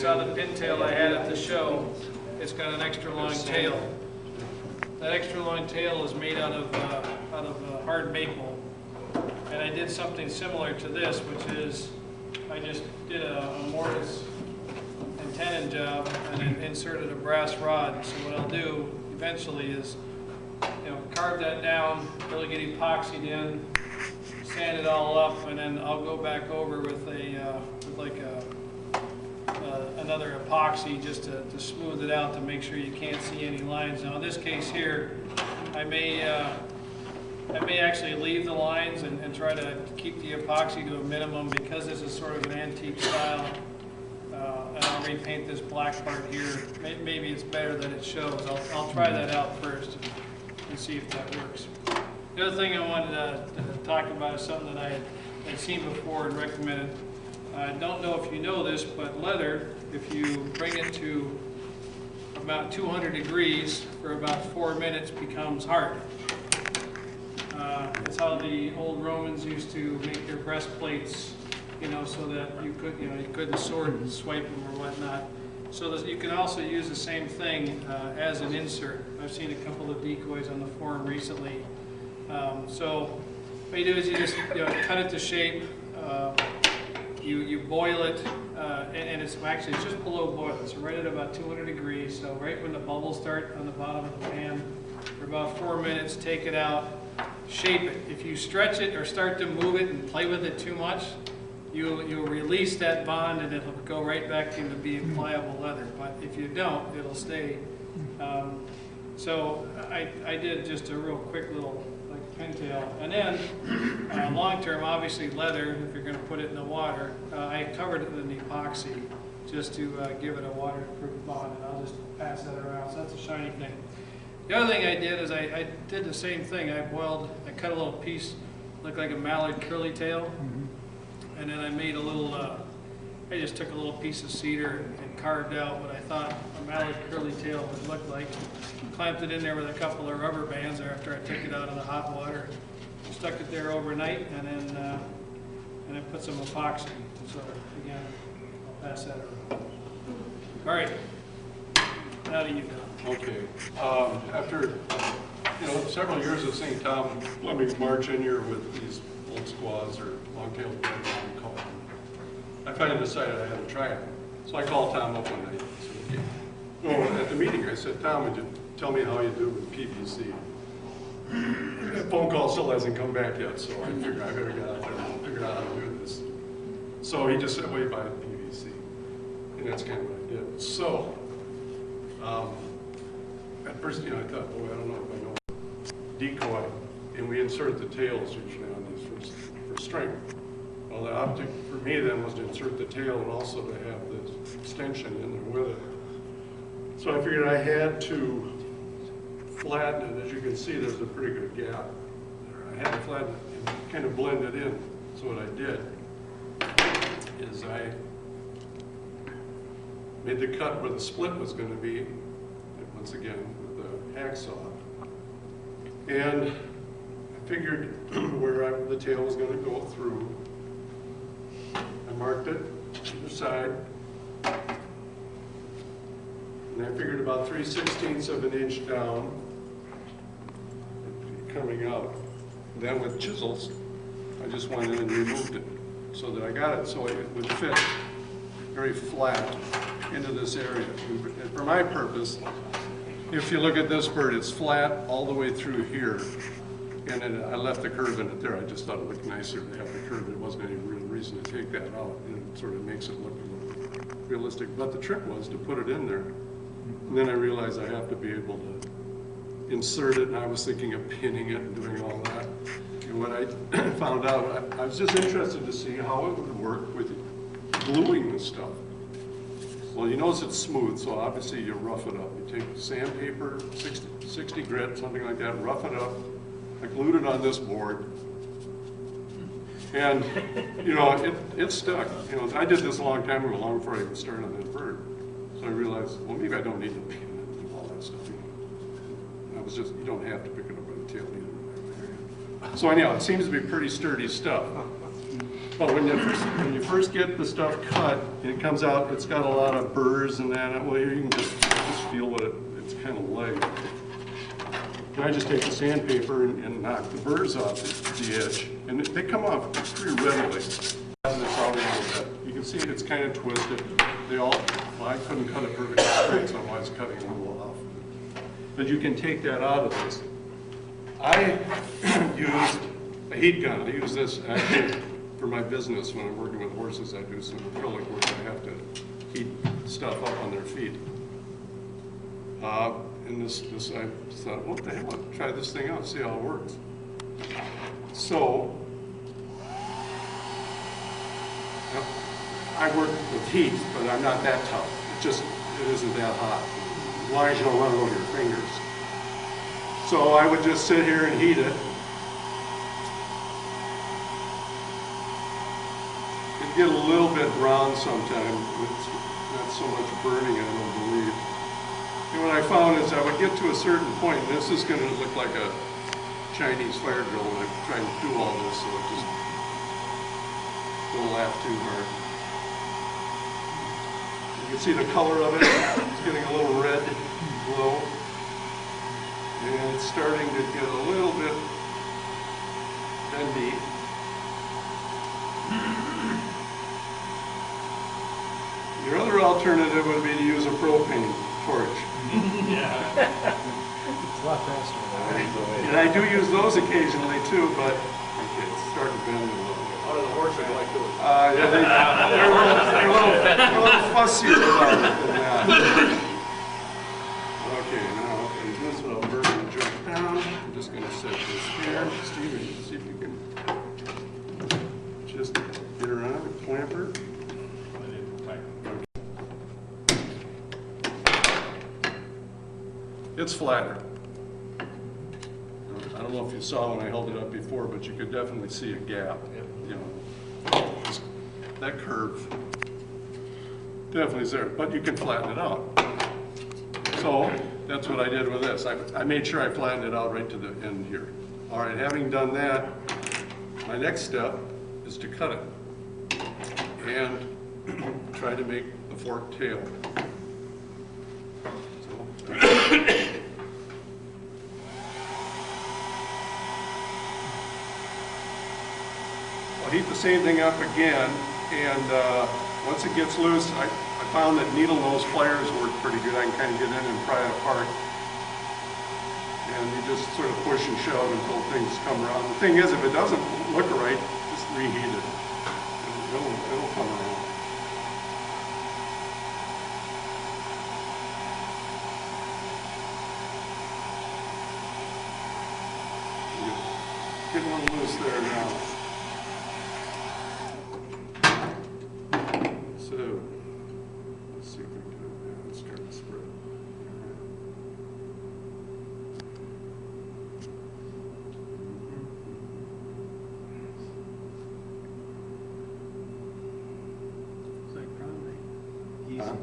saw the pintail I had at the show. It's got an extra long tail. That extra long tail is made out of hard maple. And I did something similar to this, which is I just did a mortise and tenon job and then inserted a brass rod. So what I'll do eventually is, carve that down, really get epoxied in, sand it all up, and then I'll go back over with another epoxy just to smooth it out to make sure you can't see any lines. Now in this case here, I may actually leave the lines and try to keep the epoxy to a minimum because this is sort of an antique style. And I'll repaint this black part here. Maybe it's better than it shows. I'll try that out first and see if that works. The other thing I wanted to talk about is something that I had seen before and recommended. I don't know if you know this, but leather, if you bring it to about 200 degrees for about 4 minutes, becomes hard. It's how the old Romans used to make their breastplates, so that you couldn't sword and swipe them or whatnot. So you can also use the same thing as an insert. I've seen a couple of decoys on the forum recently. So what you do is you just cut it to shape. You boil it, and it's just below boiling, so right at about 200 degrees. So right when the bubbles start on the bottom of the pan, for about 4 minutes, take it out, shape it. If you stretch it or start to move it and play with it too much, you'll release that bond and it'll go right back into being pliable leather. But if you don't, it'll stay. So I did just a real quick little pintail. And then long term, obviously leather, if you're going to put it in the water, I covered it in epoxy just to give it a waterproof bond, and I'll just pass that around. So that's a shiny thing. The other thing I did is I did the same thing. I cut a little piece, looked like a mallard curly tail, and then I made a little, I just took a little piece of cedar and carved out what I thought a mallard curly tail would look like. Clamped it in there with a couple of rubber bands after I took it out of the hot water. Stuck it there overnight, and then put some epoxy. So again, I'll pass that around. All right, now to you, Don. Okay. After several years of seeing Tom Fleming march in here with these old squaws or long-tailed birds, we call them, I finally decided I had to try it. So I called Tom up one night. I said, okay. At the meeting, I said, Tom, would you tell me how you do with PVC? The phone call still hasn't come back yet, so I figured I better get out there and figure out how to do this. So he just said, well, you buy the PVC. And that's kind of what I did. So, at first, I thought, boy, I don't know if I know decoy. And we insert the tails usually on these for strength. Well, the object for me then was to insert the tail and also to have the extension in there with it. So I figured I had to flatten it. As you can see, there's a pretty good gap there. I had to flatten it and kind of blend it in. So what I did is I made the cut where the split was going to be, and once again with a hacksaw. And I figured where the tail was going to go through. I marked it to the side. And I figured about 3/16 of an inch down, coming out. Then with chisels, I just went in and removed it so that I got it so it would fit very flat into this area. And for my purpose, if you look at this bird, it's flat all the way through here. And then I left the curve in it there. I just thought it looked nicer to have the curve. There wasn't any real reason to take that out. And it sort of makes it look a little realistic. But the trick was to put it in there. And then I realized I have to be able to insert it, and I was thinking of pinning it and doing all that. And when I found out, I was just interested to see how it would work with gluing this stuff. Well, you notice it's smooth, so obviously you rough it up. You take sandpaper, 60 grit, something like that, rough it up. I glued it on this board, and it stuck. I did this a long time ago, long before I even started on that bird. So I realized, well, maybe I don't need to pin it and all that stuff. You don't have to pick it up by the tail either. So anyhow, it seems to be pretty sturdy stuff. Well, when you first get the stuff cut, and it comes out, it's got a lot of burrs and that. Well, you can just feel what it's kind of like. And I just take the sandpaper and knock the burrs off the edge, and they come off pretty readily. This out a little bit. You can see it's kind of twisted. Well, I couldn't cut it perfectly straight, so I was cutting a little off. But you can take that out of this. I used a heat gun. I use this actually for my business. When I'm working with horses, I do some acrylic work. I have to heat stuff up on their feet. And this I thought, what the hell? I'll try this thing out, see how it works. So, I work with heat, but I'm not that tough. It isn't that hot. As long as you don't run it over your fingers. So I would just sit here and heat it. It'd get a little bit brown sometimes. It's not so much burning, I don't believe. And what I found is I would get to a certain point, and this is going to look like a Chinese fire drill when I try to do all this, so it just don't laugh too hard. You can see the color of it. It's getting a little red glow. And it's starting to get a little bit bendy. Your other alternative would be to use a propane torch. Yeah. It's a lot faster. And I do use those occasionally too, but it's starting to bend a little bit. How do the horses like to it? Yeah, they're a little fussier about it than that. Okay, now this one I'll burn and jump down. I'm just going to set this here. Steve, see if you can just get around and clamp her. It's flatter. I don't know if you saw when I held it up before, but you could definitely see a gap. You know, that curve definitely is there, but you can flatten it out. So that's what I did with this. I made sure I flattened it out right to the end here. All right, having done that, my next step is to cut it and try to make the forked tail. I'll heat the same thing up again, and once it gets loose, I found that needle nose pliers work pretty good. I can kind of get in and pry it apart. And you just sort of push and shove until things come around. The thing is, if it doesn't look right, just reheat it. It'll come around. Get a little loose there now. So, let's see if we can start to spread. It's like prom Huh?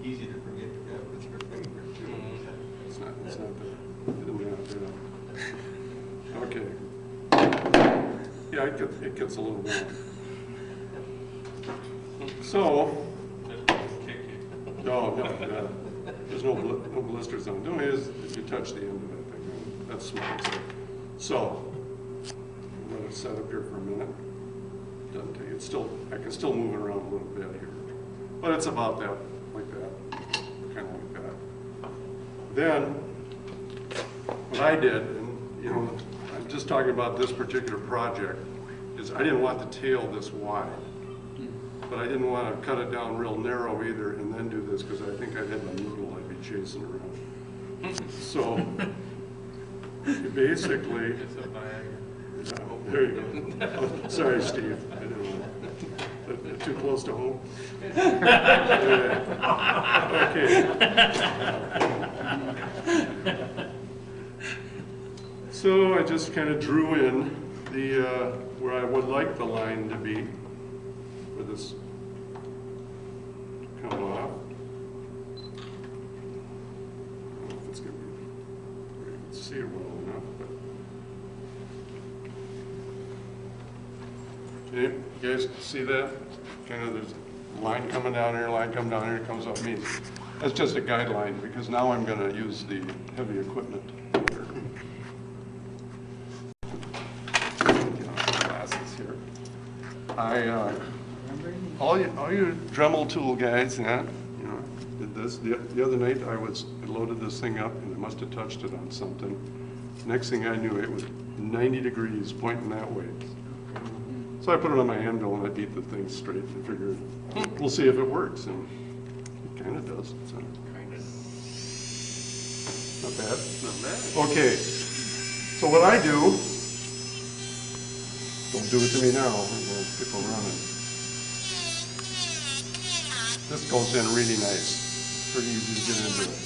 Easy to forget to grab with your finger. It's not that. Okay. Yeah, it gets a little warm. So, no, there's no blisters on it. The only is if you touch the end of it, that's smart. So, let it set up here for a minute. Doesn't take it. I can still move it around a little bit here, but it's about that, like that, kind of like that. Then, what I did, and I'm just talking about this particular project, is I didn't want the tail this wide. But I didn't want to cut it down real narrow either and then do this because I think I'd have a noodle I'd be chasing around. So you basically, there you go. Oh, sorry, Steve. I didn't want too close to home. Okay. So I just kind of drew in the where I would like the line to be for this. Come off. I don't know if it's going to be, you can see it well enough, but You guys see that? Kind of there's a line coming down here, line coming down here, it comes up me. That's just a guideline because now I'm going to use the heavy equipment. Get off the glasses here. All you Dremel tool guys, yeah, you know, did this. The other night I loaded this thing up and I must have touched it on something. Next thing I knew, it was 90 degrees pointing that way. So I put it on my anvil and I beat the thing straight and figured, we'll see if it works. And it kind of does. So. Not bad. Not bad. Okay. So what I do, don't do it to me now. I'm going to keep on running. This goes in really nice. Pretty easy to get into it.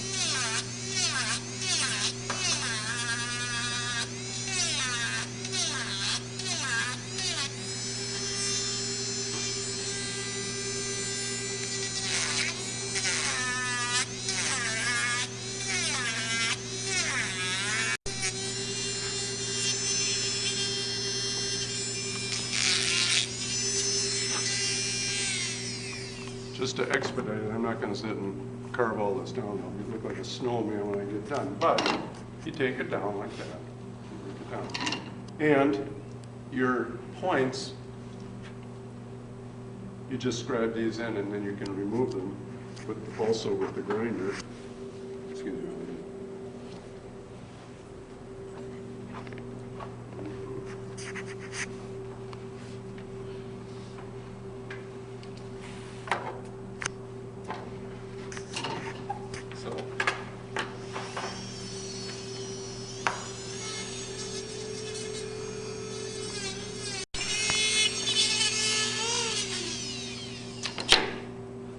Just to expedite it, I'm not going to sit and carve all this down. I'll look like a snowman when I get done. But you take it down like that. Break it down. And your points, you just scribe these in and then you can remove them also with the grinder. Excuse me.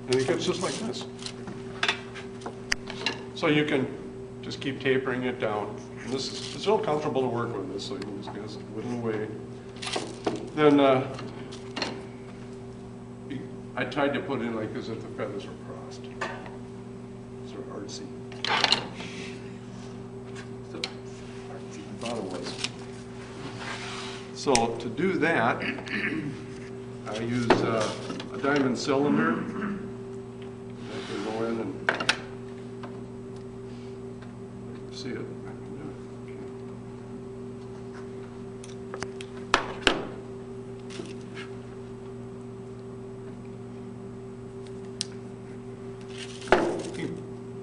And it gets just like this. So you can just keep tapering it down. And it's real comfortable to work with this, so you can just whittle away. Then I tried to put in like as if the feathers were crossed. Sort of artsy. So artsy. I thought it was. So to do that, I use a diamond cylinder. I can go in and see it. You can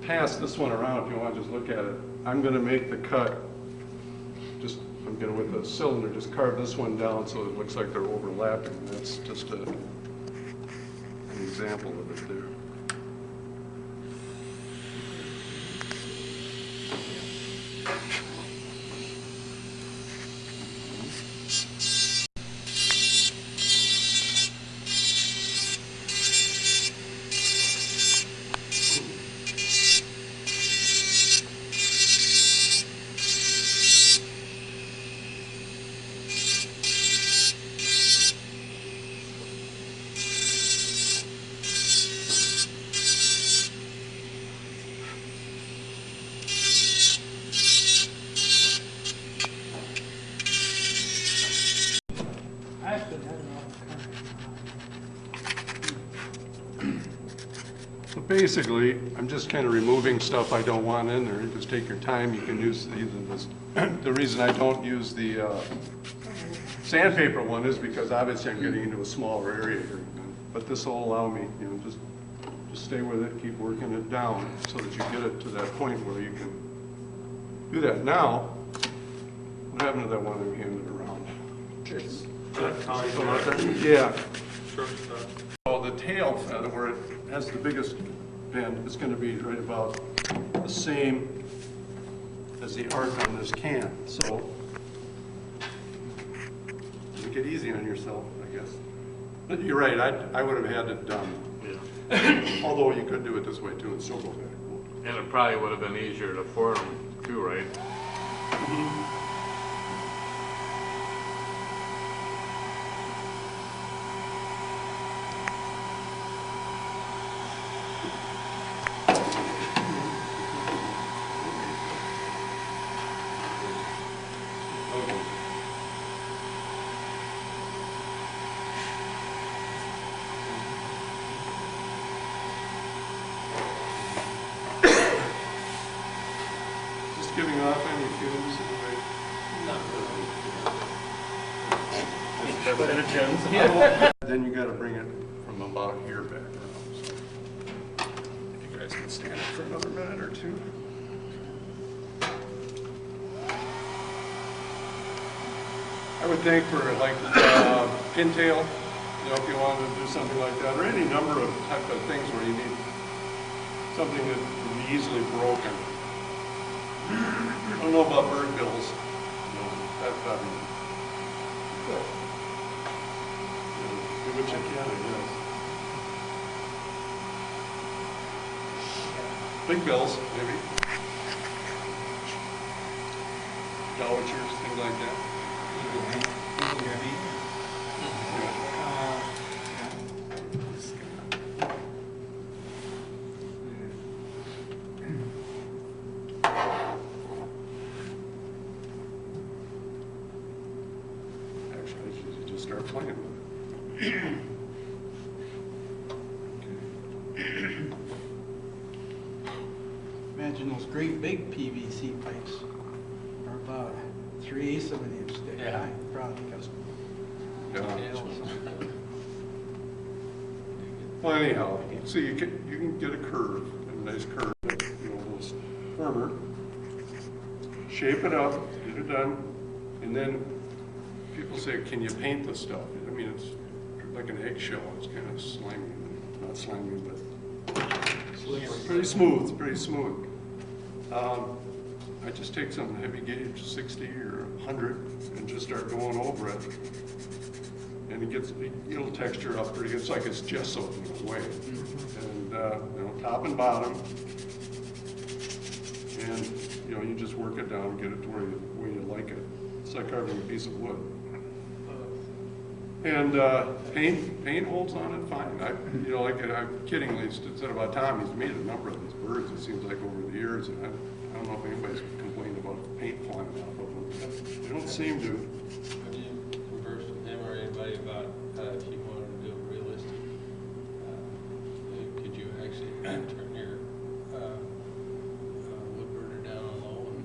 pass this one around if you want to just look at it. I'm going to make the cut. I'm going to, with a cylinder, just carve this one down so it looks like they're overlapping. That's just an example of it there. So basically, I'm just kind of removing stuff I don't want in there. Just take your time. You can use either this. The reason I don't use the sandpaper one is because obviously I'm getting into a smaller area here. But this will allow me, just stay with it, keep working it down so that you get it to that point where you can do that. Now, what happened to that one that handed around? Yeah. So the tail feather, where it has the biggest bend, is going to be right about the same as the arc on this can. So make it easy on yourself, I guess. But you're right, I would have had it done. Yeah. Although you could do it this way too and still go back. And it probably would have been easier to form too, right? Mm-hmm. fumes anyway? Not Then you gotta bring it from about here back around, so. If you guys can stand it for another minute or two. I would think for like pintail, you know, if you wanted to do something like that, or any number of type of things where you need something that can be easily broken. I don't know about bird bills. You know, that's probably good. You know, do what you can, I guess. Big bills, maybe. Dowitchers, things like that. Actually, you just start playing with it. Imagine those great big PVC pipes are about 3/8 of an inch thick. Yeah. Probably because Yeah. Well, anyhow, so you can get a curve, a nice curve, you know, a little firmer. Shape it up, get it done, and then people say, can you paint this stuff? I mean, it's like an eggshell, it's kind of slimy, not slimy, but pretty smooth, pretty smooth. I just take some heavy gauge, 60 or 100, and just start going over it. And it gets, it'll texture up pretty good. It's like it's gesso in a way. And, you know, top and bottom. And, you know, you just work it down, get it to where you like it. It's like carving a piece of wood. And paint holds on it fine. You know, like I kiddingly said about Tom, he's made a number of these birds, it seems like, over the years. And I don't know if anybody's complained about paint flying off of them. They don't seem to. Have you conversed with him or anybody about if you wanted to do it realistic? Could you actually turn your wood burner down on low and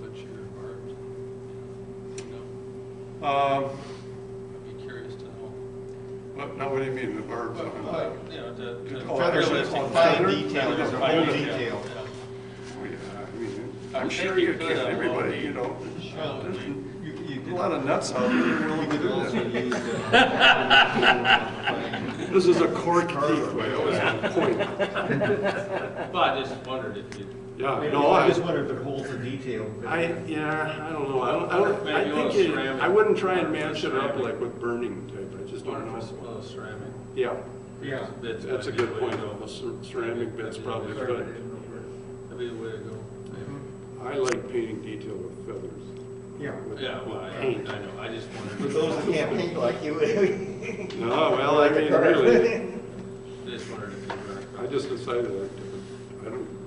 put your barbs? You know, I'd be curious to know. What do you mean, the barbs? You know, Oh, Feathers, realistic fine feather? detail, there's a whole detail. Oh, yeah, I mean, I I'm would sure think you you can, could, everybody, you know, Well, there's You a lot of nuts out there willing to could do also that. use This is a cork decoy, that was my point. but I just wondered if you. Yeah, no, I just wonder if it holds the detail. I don't know, I Maybe think a little ceramic. I wouldn't try and match it up like with burning type, I just don't know. One of those ceramic. Yeah, Yeah. Bits that's a might be good the way point, to go. the ceramic bit's probably good. That'd be the way to go. I like painting detail with feathers. Yeah. with- Yeah, well, with I paint. know, I just wondered. For those that can't paint like you. No, well, I mean, really, Just wondered if you were. I just decided I don't